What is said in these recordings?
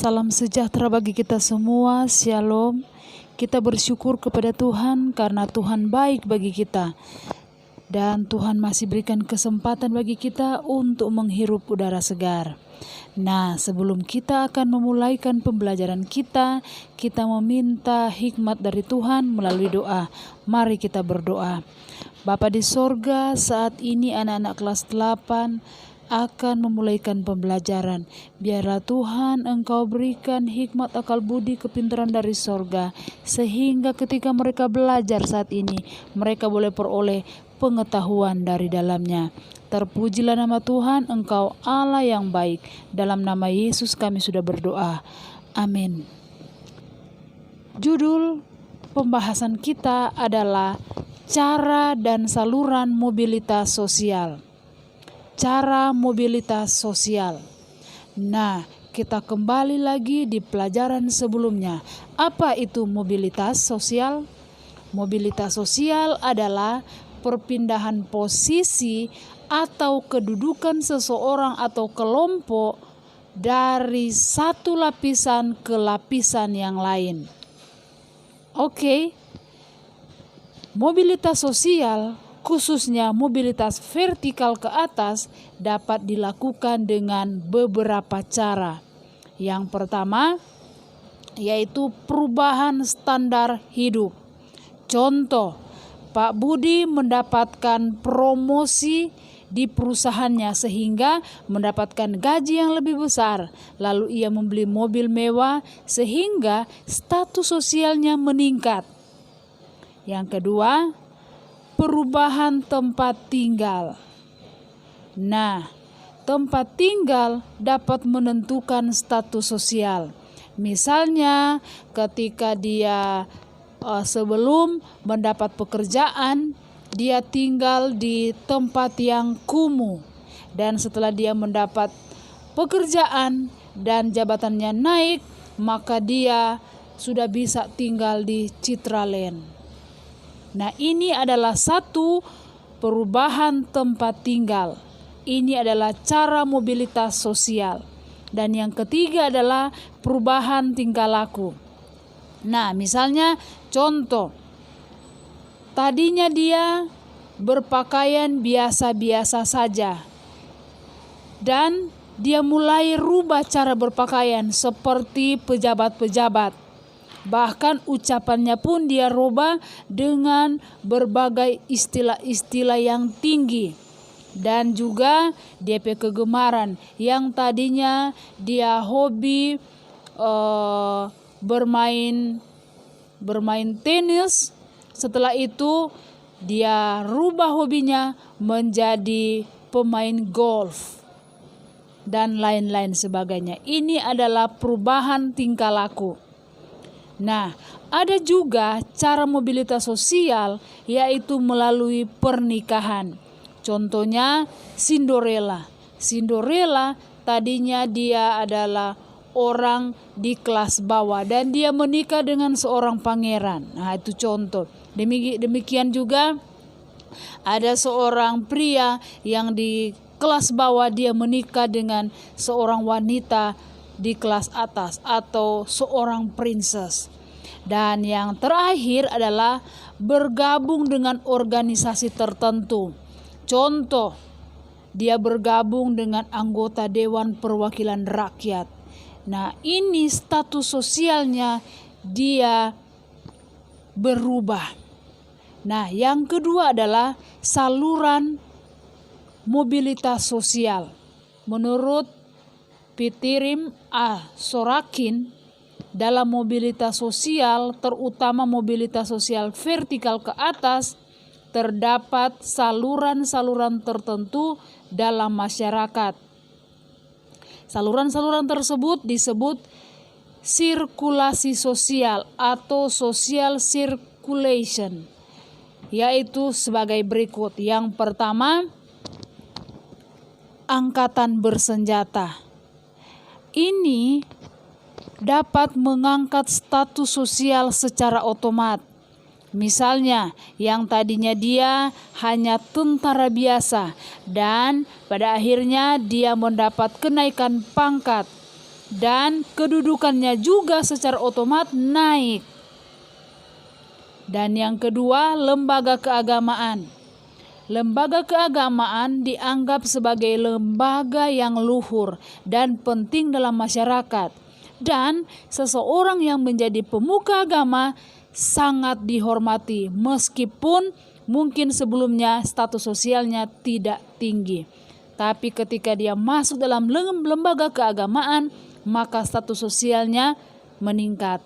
Salam sejahtera bagi kita semua, Shalom. Kita bersyukur kepada Tuhan karena Tuhan baik bagi kita. Dan Tuhan masih berikan kesempatan bagi kita untuk menghirup udara segar. Nah, sebelum kita akan memulaikan pembelajaran kita meminta hikmat dari Tuhan melalui doa. Mari kita berdoa. Bapa di sorga, saat ini anak-anak kelas 8 akan memulaikan pembelajaran. Biarlah Tuhan Engkau berikan hikmat akal budi kepintaran dari sorga, sehingga ketika mereka belajar saat ini, mereka boleh peroleh pengetahuan dari dalamnya. Terpujilah nama Tuhan, Engkau Allah yang baik. Dalam nama Yesus kami sudah berdoa. Amin. Judul pembahasan kita adalah cara dan saluran mobilitas sosial. Cara mobilitas sosial. Nah, kita kembali lagi di pelajaran sebelumnya. Apa itu mobilitas sosial? Mobilitas sosial adalah perpindahan posisi atau kedudukan seseorang atau kelompok dari satu lapisan ke lapisan yang lain. Oke. Mobilitas sosial, khususnya mobilitas vertikal ke atas, dapat dilakukan dengan beberapa cara. Yang pertama yaitu perubahan standar hidup. Contoh, Pak Budi mendapatkan promosi di perusahaannya sehingga mendapatkan gaji yang lebih besar. Lalu ia membeli mobil mewah sehingga status sosialnya meningkat. Yang kedua, perubahan tempat tinggal. Nah, tempat tinggal dapat menentukan status sosial. Misalnya, ketika dia sebelum mendapat pekerjaan, dia tinggal di tempat yang kumuh. Dan setelah dia mendapat pekerjaan dan jabatannya naik, maka dia sudah bisa tinggal di Citraland. Nah, ini adalah satu perubahan tempat tinggal. Ini adalah cara mobilitas sosial. Dan yang ketiga adalah perubahan tingkah laku. Nah, misalnya contoh, tadinya dia berpakaian biasa-biasa saja. Dan dia mulai rubah cara berpakaian seperti pejabat-pejabat. Bahkan ucapannya pun dia rubah dengan berbagai istilah-istilah yang tinggi. Dan juga DP kegemaran yang tadinya dia hobi bermain tenis. Setelah itu dia rubah hobinya menjadi pemain golf dan lain-lain sebagainya. Ini adalah perubahan tingkah laku. Nah, ada juga cara mobilitas sosial yaitu melalui pernikahan. Contohnya Cinderella. Cinderella tadinya dia adalah orang di kelas bawah dan dia menikah dengan seorang pangeran. Nah, itu contoh. Demikian juga ada seorang pria yang di kelas bawah, dia menikah dengan seorang wanita di kelas atas atau seorang princess. Dan yang terakhir adalah bergabung dengan organisasi tertentu. Contoh, dia bergabung dengan anggota Dewan Perwakilan Rakyat. Nah, ini status sosialnya dia berubah. Nah, yang kedua adalah saluran mobilitas sosial. Menurut Pitirim A. Sorakin, dalam mobilitas sosial, terutama mobilitas sosial vertikal ke atas, terdapat saluran-saluran tertentu dalam masyarakat. Saluran-saluran tersebut disebut sirkulasi sosial atau social circulation, yaitu sebagai berikut. Yang pertama, angkatan bersenjata. Ini dapat mengangkat status sosial secara otomatis. Misalnya, yang tadinya dia hanya tentara biasa dan pada akhirnya dia mendapat kenaikan pangkat dan kedudukannya juga secara otomatis naik. Dan yang kedua, lembaga keagamaan. Lembaga keagamaan dianggap sebagai lembaga yang luhur dan penting dalam masyarakat. Dan seseorang yang menjadi pemuka agama sangat dihormati meskipun mungkin sebelumnya status sosialnya tidak tinggi. Tapi ketika dia masuk dalam lembaga keagamaan, maka status sosialnya meningkat.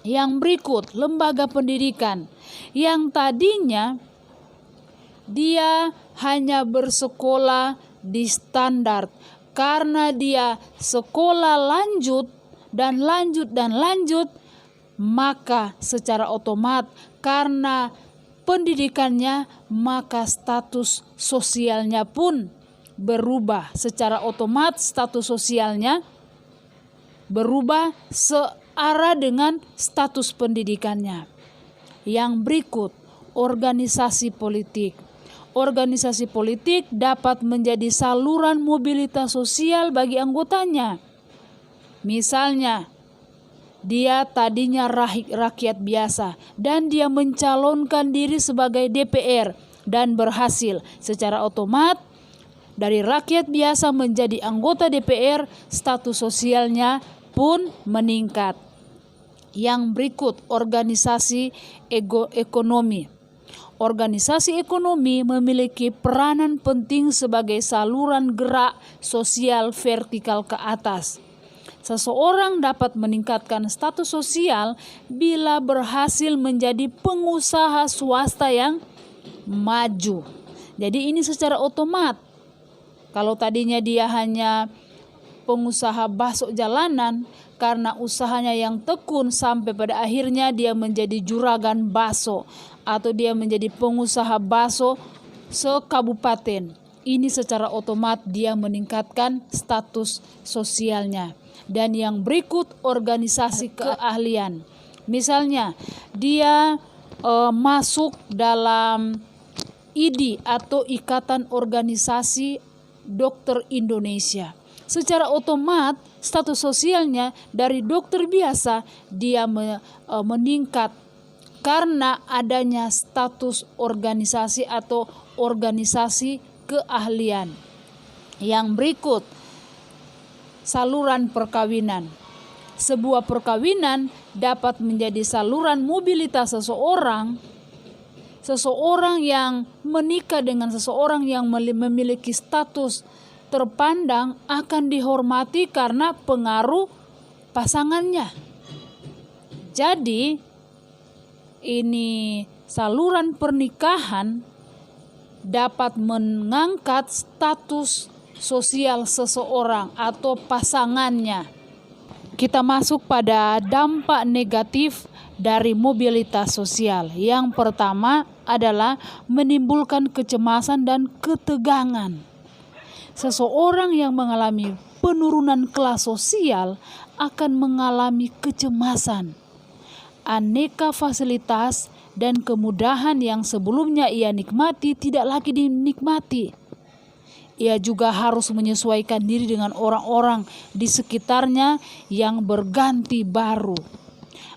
Yang berikut, lembaga pendidikan. Yang tadinya dia hanya bersekolah di standar, karena dia sekolah lanjut, maka secara otomatis karena pendidikannya, maka status sosialnya pun berubah. Secara otomatis status sosialnya berubah searah dengan status pendidikannya. Yang berikut, organisasi politik. Organisasi politik dapat menjadi saluran mobilitas sosial bagi anggotanya. Misalnya, dia tadinya rakyat biasa dan dia mencalonkan diri sebagai DPR dan berhasil. Secara otomatis dari rakyat biasa menjadi anggota DPR, status sosialnya pun meningkat. Yang berikut, organisasi ekonomi. Organisasi ekonomi memiliki peranan penting sebagai saluran gerak sosial vertikal ke atas. Seseorang dapat meningkatkan status sosial bila berhasil menjadi pengusaha swasta yang maju. Jadi ini secara otomatis. Kalau tadinya dia hanya pengusaha bakso jalanan, karena usahanya yang tekun sampai pada akhirnya dia menjadi juragan bakso atau dia menjadi pengusaha bakso sekabupaten. Ini secara otomatis dia meningkatkan status sosialnya. Dan yang berikut, organisasi keahlian. Misalnya dia masuk dalam IDI atau Ikatan Organisasi Dokter Indonesia. Secara otomatis status sosialnya dari dokter biasa dia meningkat karena adanya status organisasi atau organisasi keahlian. Yang berikut, saluran perkawinan. Sebuah perkawinan dapat menjadi saluran mobilitas seseorang yang menikah dengan seseorang yang memiliki status terpandang akan dihormati karena pengaruh pasangannya. Jadi ini saluran pernikahan dapat mengangkat status sosial seseorang atau pasangannya. Kita masuk pada dampak negatif dari mobilitas sosial. Yang pertama adalah menimbulkan kecemasan dan ketegangan. Seseorang yang mengalami penurunan kelas sosial akan mengalami kecemasan. Aneka fasilitas dan kemudahan yang sebelumnya ia nikmati tidak lagi dinikmati. Ia juga harus menyesuaikan diri dengan orang-orang di sekitarnya yang berganti baru.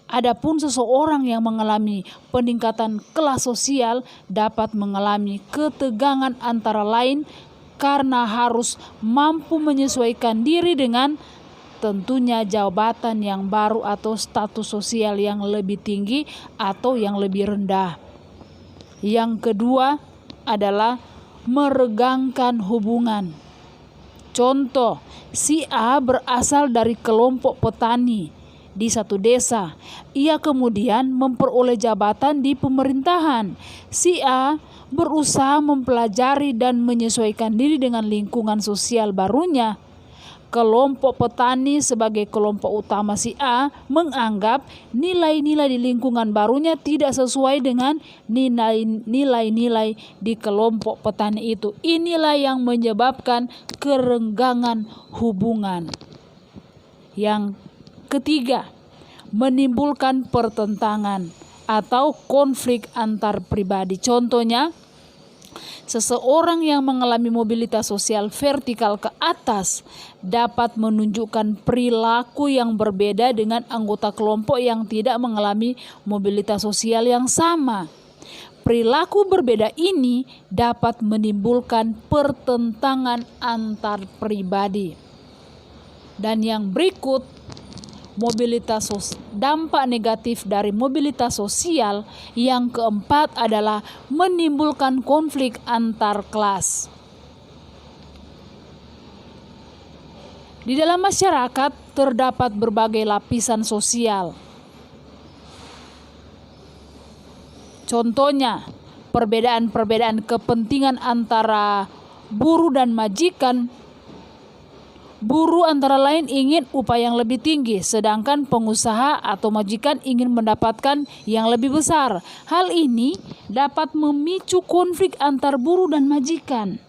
Adapun seseorang yang mengalami peningkatan kelas sosial dapat mengalami ketegangan antara lain karena harus mampu menyesuaikan diri dengan tentunya jabatan yang baru atau status sosial yang lebih tinggi atau yang lebih rendah. Yang kedua adalah meregangkan hubungan. Contoh, si A berasal dari kelompok petani di satu desa. Ia kemudian memperoleh jabatan di pemerintahan. Si A berusaha mempelajari dan menyesuaikan diri dengan lingkungan sosial barunya. Kelompok petani sebagai kelompok utama si A menganggap nilai-nilai di lingkungan barunya tidak sesuai dengan nilai-nilai di kelompok petani itu. Inilah yang menyebabkan kerenggangan hubungan. Yang ketiga, menimbulkan pertentangan atau konflik antar pribadi. Contohnya, Seseorang yang mengalami mobilitas sosial vertikal ke atas dapat menunjukkan perilaku yang berbeda dengan anggota kelompok yang tidak mengalami mobilitas sosial yang sama. Perilaku berbeda ini dapat menimbulkan pertentangan antar pribadi. Dan yang berikut, dampak negatif dari mobilitas sosial yang keempat adalah menimbulkan konflik antar kelas. Di dalam masyarakat terdapat berbagai lapisan sosial. Contohnya, perbedaan-perbedaan kepentingan antara buruh dan majikan. Buruh antara lain ingin upah yang lebih tinggi, sedangkan pengusaha atau majikan ingin mendapatkan yang lebih besar. Hal ini dapat memicu konflik antar buruh dan majikan.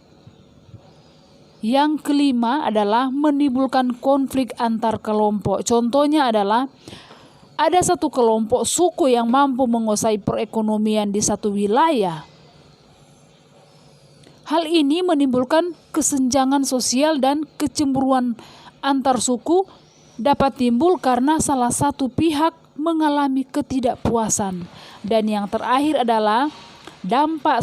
Yang kelima adalah menimbulkan konflik antar kelompok. Contohnya adalah ada satu kelompok suku yang mampu menguasai perekonomian di satu wilayah. Hal ini menimbulkan kesenjangan sosial dan kecemburuan antar suku dapat timbul karena salah satu pihak mengalami ketidakpuasan. Dan yang terakhir adalah dampak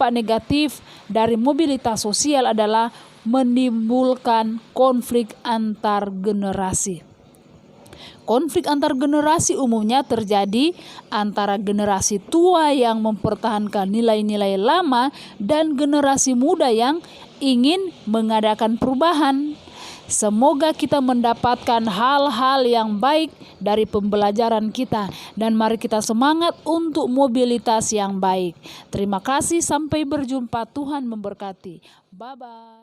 negatif dari mobilitas sosial adalah menimbulkan konflik antar generasi. Konflik antar generasi umumnya terjadi antara generasi tua yang mempertahankan nilai-nilai lama dan generasi muda yang ingin mengadakan perubahan. Semoga kita mendapatkan hal-hal yang baik dari pembelajaran kita dan mari kita semangat untuk mobilitas yang baik. Terima kasih, sampai berjumpa. Tuhan memberkati. Bye-bye.